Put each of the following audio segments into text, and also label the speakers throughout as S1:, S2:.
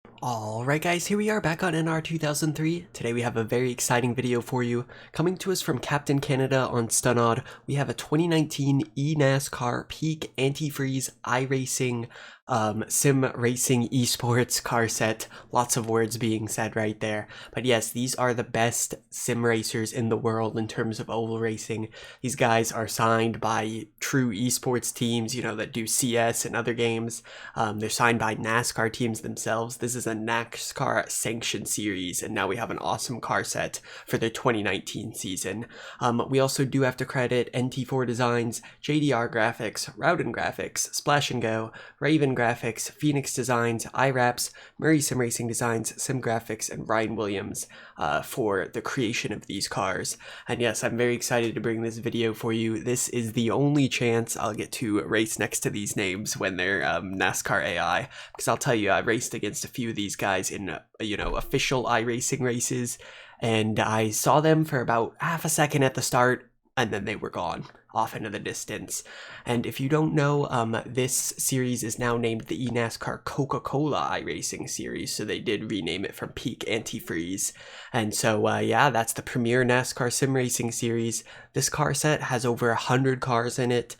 S1: Alright guys, here we are back on NR2003. Today we have a very exciting video for you. Coming to us from Captain Canada on Stunod, we have a 2019 eNASCAR Peak Antifreeze iRacing SimRacing esports car set. Lots of words being said right there. But yes, these are the best sim racers in the world in terms of oval racing. These guys are signed by true esports teams, you know, that do CS and other games. They're signed by NASCAR teams themselves. This is a NASCAR sanctioned series, and now we have an awesome car set for the 2019 season. We also do have to credit NT4 Designs, JDR Graphics, Rowden Graphics, Splash and Go, Raven Graphics, Phoenix Designs, iWraps, Murray SimRacing Designs, Sim Graphics, and Ryan Williams for the creation of these cars. And yes, I'm very excited to bring this video for you. This is the only chance I'll get to race next to these names when they're NASCAR AI, because I'll tell you, I raced against a few of these guys in official iRacing races, and I saw them for about half a second at the start, and then they were gone off into the distance. And if you don't know, this series is now named the eNASCAR Coca-Cola iRacing series, so they did rename it from Peak Antifreeze. And so yeah, that's the premier NASCAR sim racing series. This car set has over 100 cars in it,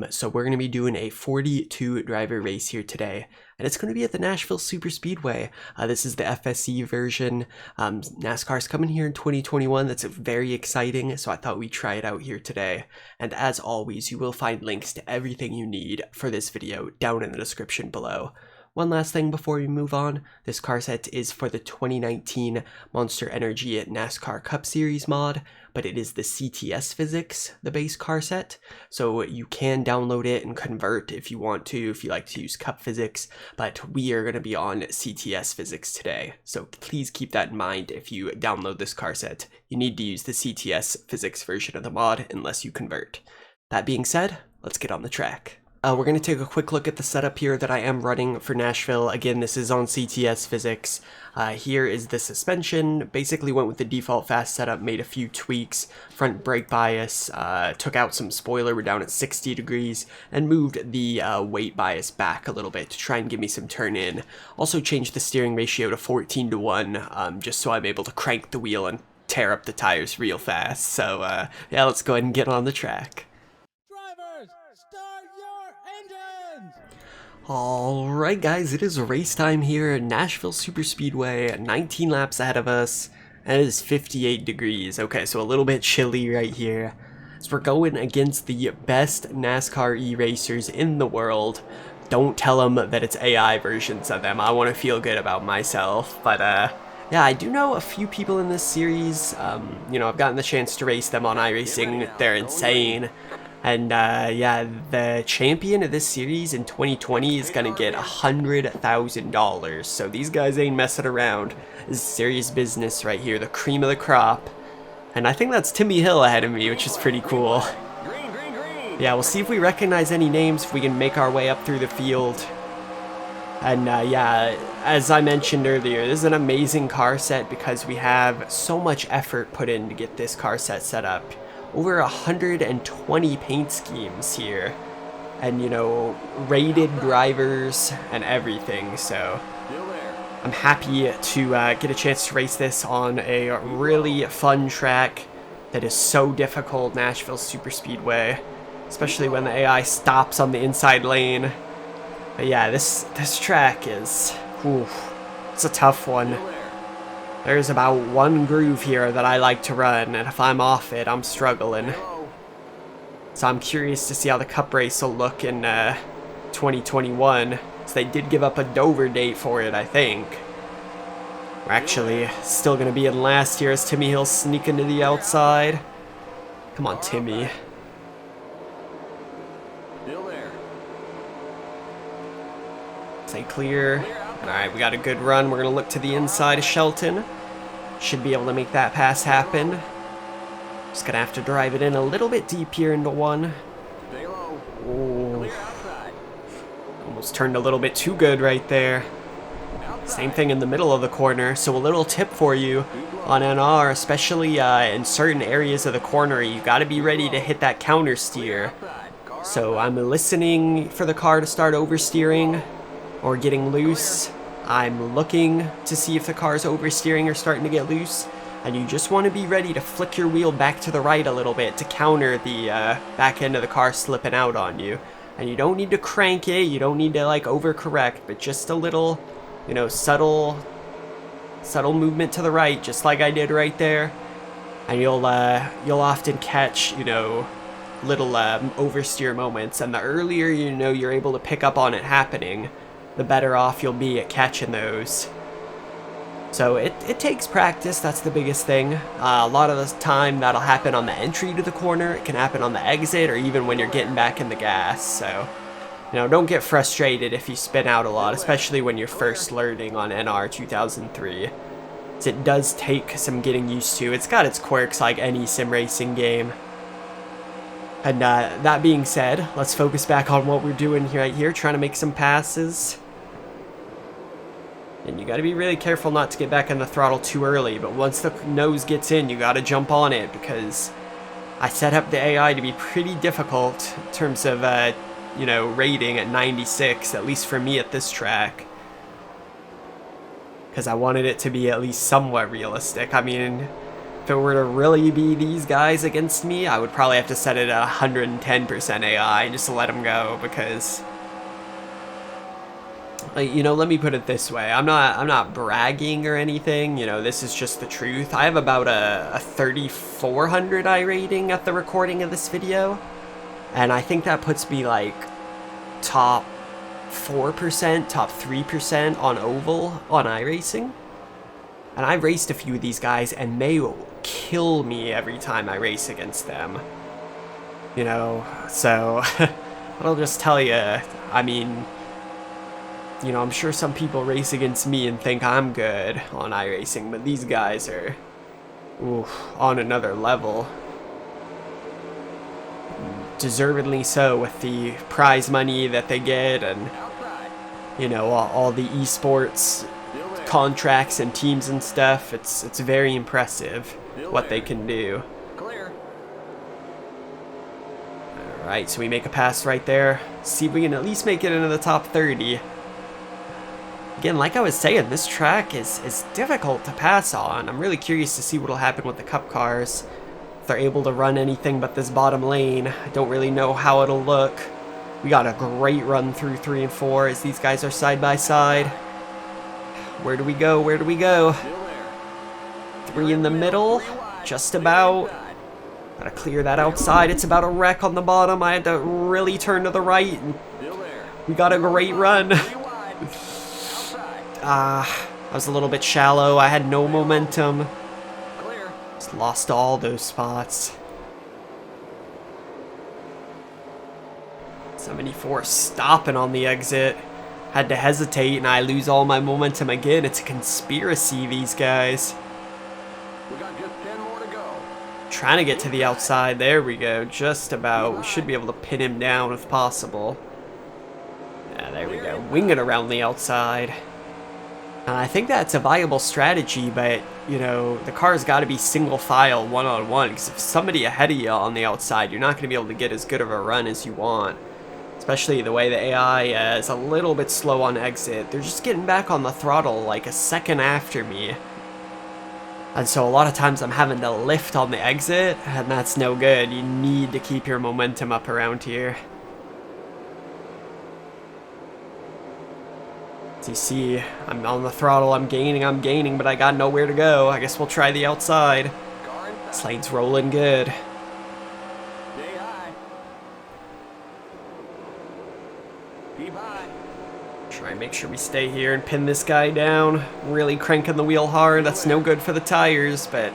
S1: so we're going to be doing a 42 driver race here today, and it's going to be at the Nashville Superspeedway. This is the FSE version. NASCAR's coming here in 2021. That's very exciting, so I thought we'd try it out here today. And as always, you will find links to everything you need for this video down in the description below. One last thing before we move on, this car set is for the 2019 Monster Energy NASCAR Cup Series mod, but it is the CTS physics, the base car set, so you can download it and convert if you want to, if you like to use Cup physics, but we are going to be on CTS physics today, so please keep that in mind. If you download this car set, you need to use the CTS physics version of the mod unless you convert. That being said, let's get on the track. We're going to take a quick look at the setup here that I am running for Nashville. Again, this is on CTS physics. Here is the suspension. Basically went with the default fast setup, made a few tweaks. Front brake bias, took out some spoiler, we're down at 60 degrees, and moved the weight bias back a little bit to try and give me some turn in. Also changed the steering ratio to 14:1, just so I'm able to crank the wheel and tear up the tires real fast. So yeah, let's go ahead and get on the track. Alright guys, it is race time here at Nashville Superspeedway, 19 laps ahead of us, and it is 58 degrees. Okay, so a little bit chilly right here. So we're going against the best NASCAR e-racers in the world. Don't tell them that it's AI versions of them. I want to feel good about myself, but yeah, I do know a few people in this series. I've gotten the chance to race them on iRacing. They're insane. And yeah, the champion of this series in 2020 is gonna get $100,000. So these guys ain't messing around. This is serious business right here, the cream of the crop. And I think that's Timmy Hill ahead of me, which is pretty cool. Yeah, we'll see if we recognize any names, if we can make our way up through the field. And yeah, as I mentioned earlier, this is an amazing car set because we have so much effort put in to get this car set up. Over 120 paint schemes here, and rated drivers and everything, so I'm happy to get a chance to race this on a really fun track that is so difficult, Nashville Superspeedway, especially when the AI stops on the inside lane. But yeah, this track is, it's a tough one. There's about one groove here that I like to run, and if I'm off it, I'm struggling. So I'm curious to see how the Cup race will look in 2021. So they did give up a Dover date for it, I think. We're actually still going to be in last year as Timmy Hill's sneaking to the outside. Come on, Timmy. Stay clear. Alright, we got a good run. We're going to look to the inside of Shelton. Should be able to make that pass happen. Just going to have to drive it in a little bit deep here into one. Ooh. Almost turned a little bit too good right there. Same thing in the middle of the corner. So a little tip for you on NR, especially in certain areas of the corner, you got to be ready to hit that counter steer. So I'm listening for the car to start oversteering or getting loose. I'm looking to see if the car's oversteering or starting to get loose, and you just want to be ready to flick your wheel back to the right a little bit to counter the back end of the car slipping out on you. And you don't need to crank it, you don't need to like overcorrect, but just a little, you know, subtle movement to the right, just like I did right there. And you'll often catch, you know, little oversteer moments, and the earlier you know you're able to pick up on it happening, the better off you'll be at catching those. So it takes practice, that's the biggest thing. A lot of the time that'll happen on the entry to the corner, it can happen on the exit, or even when you're getting back in the gas. So, you know, don't get frustrated if you spin out a lot, especially when you're first learning on NR2003. It does take some getting used to. It's got its quirks like any sim racing game. And that being said, let's focus back on what we're doing right here, trying to make some passes. And you got to be really careful not to get back on the throttle too early, but once the nose gets in, you got to jump on it, because I set up the AI to be pretty difficult in terms of, you know, rating at 96, at least for me at this track. Because I wanted it to be at least somewhat realistic. I mean, if it were to really be these guys against me, I would probably have to set it at 110% AI just to let them go, because, you know, let me put it this way. I'm not bragging or anything, you know, this is just the truth. I have about a 3400 I rating at the recording of this video, and I think that puts me like top 4%, top 3% on oval on iRacing. And I've raced a few of these guys, and they will kill me every time I race against them. You know, so I'll just tell you, I mean, you know, I'm sure some people race against me and think I'm good on iRacing, but these guys are, on another level. Deservedly so, with the prize money that they get, and, you know, all the esports contracts and teams and stuff. It's very impressive what they can do. Alright, so we make a pass right there. See if we can at least make it into the top 30. Again, like I was saying, this track is difficult to pass on. I'm really curious to see what'll happen with the cup cars. If they're able to run anything but this bottom lane, I don't really know how it'll look. We got a great run through 3 and 4 as these guys are side by side. Where do we go? Where do we go? 3 in the middle, just about. Gotta clear that outside. It's about a wreck on the bottom. I had to really turn to the right. We got a great run. I was a little bit shallow. I had no momentum. Just lost all those spots. 74 stopping on the exit. Had to hesitate and I lose all my momentum again. It's a conspiracy, these guys.
S2: We got just 10 more to go.
S1: Trying to get to the outside. There we go. Just about. We should be able to pin him down if possible. Yeah, there we go. Wing it around the outside. And I think that's a viable strategy, but, you know, the car's got to be single file one-on-one, because if somebody ahead of you on the outside, you're not going to be able to get as good of a run as you want. Especially the way the AI is a little bit slow on exit. They're just getting back on the throttle like a second after me. And so a lot of times I'm having to lift on the exit, and that's no good. You need to keep your momentum up around here. As you see, I'm on the throttle, I'm gaining, but I got nowhere to go. I guess we'll try the outside. This lane's rolling good. Try and make sure we stay here and pin this guy down. Really cranking the wheel hard. That's no good for the tires, but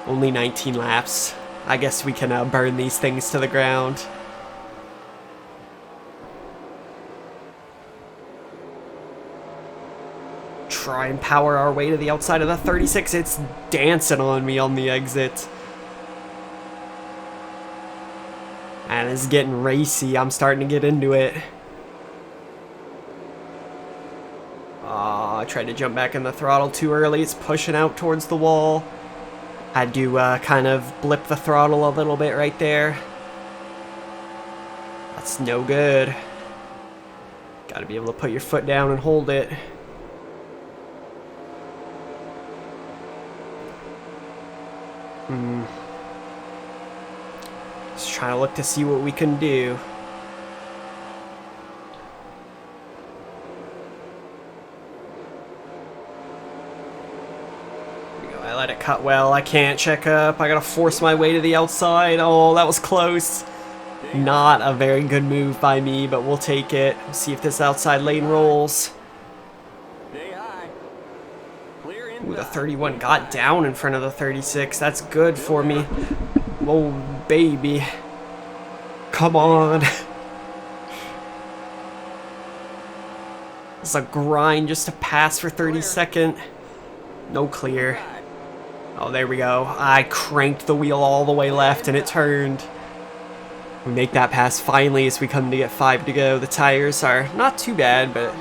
S1: only 19 laps. I guess we can burn these things to the ground. Try and power our way to the outside of the 36. It's dancing on me on the exit. And it's getting racy. I'm starting to get into it. I tried to jump back in the throttle too early. It's pushing out towards the wall. Had to kind of blip the throttle a little bit right there. That's no good. Gotta be able to put your foot down and hold it. Just trying to look to see what we can do. I let it cut well. I can't check up. I gotta force my way to the outside. Oh, that was close. Not a very good move by me, but we'll take it. See if this outside lane rolls. Ooh, the 31 got down in front of the 36. That's good for me. Oh, baby. Come on. It's a grind just to pass for 32nd. No clear. Oh, there we go. I cranked the wheel all the way left and it turned. We make that pass finally as we come to get 5 to go. The tires are not too bad, but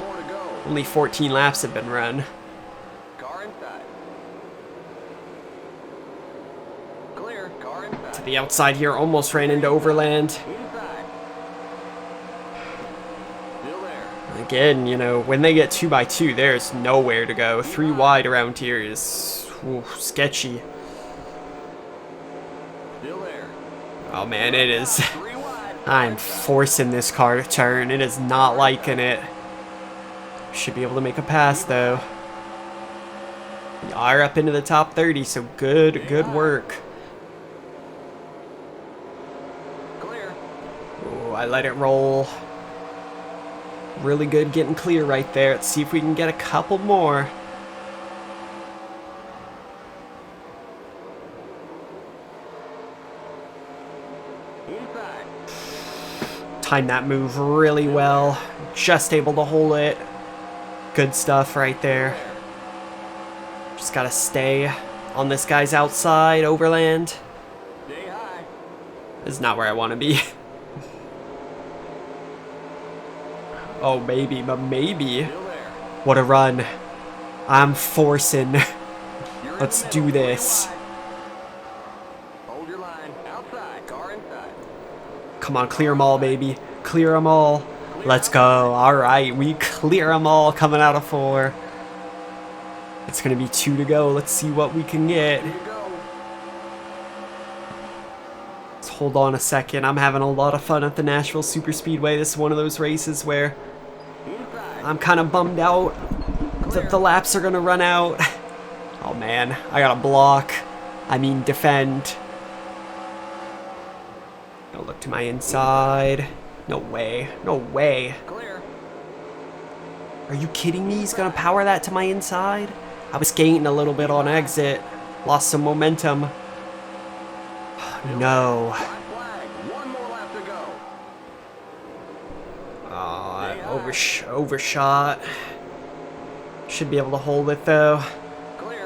S1: only 14 laps have been run. To the outside here, almost ran into Overland. Again, you know, when they get 2x2, there's nowhere to go. 3 wide around here is sketchy. Oh man, it is. I'm forcing this car to turn. It is not liking it. Should be able to make a pass though. We are up into the top 30, so good work. Oh, I let it roll. Really good getting clear right there. Let's see if we can get a couple more. Timed that move really well. Just able to hold it. Good stuff right there. Just gotta stay on this guy's outside, Overland. This is not where I want to be. Oh, maybe, but maybe. What a run. I'm forcing. Let's do this. Come on, clear them all, baby. Clear them all. Let's go. All right, we clear them all coming out of 4. It's going to be 2 to go. Let's see what we can get. Let's hold on a second. I'm having a lot of fun at the Nashville Superspeedway. This is one of those races where I'm kind of bummed out that the laps are going to run out. Oh, man. I got to block. I mean, defend. Gotta look to my inside. No way. No way. Are you kidding me? He's gonna power that to my inside? I was skating a little bit on exit. Lost some momentum. No. Oh, I overshot. Should be able to hold it though.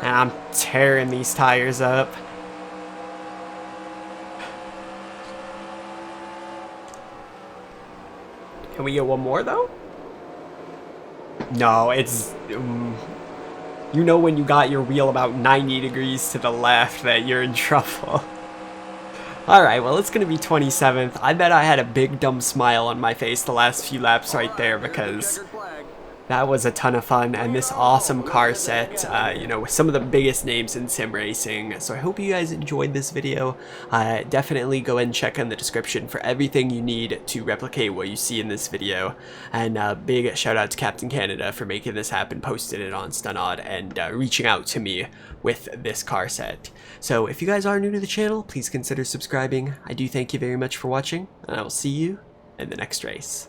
S1: And I'm tearing these tires up. Can we get one more though? No, it's... you know when you got your wheel about 90 degrees to the left that you're in trouble. Alright, well it's going to be 27th. I bet I had a big dumb smile on my face the last few laps right there because that was a ton of fun, and this awesome car set, you know, with some of the biggest names in sim racing. So I hope you guys enjoyed this video. Definitely go and check in the description for everything you need to replicate what you see in this video. And big shout out to Captain Canada for making this happen, posted it on StunOdd, and reaching out to me with this car set. So if you guys are new to the channel, please consider subscribing. I do thank you very much for watching, and I will see you in the next race.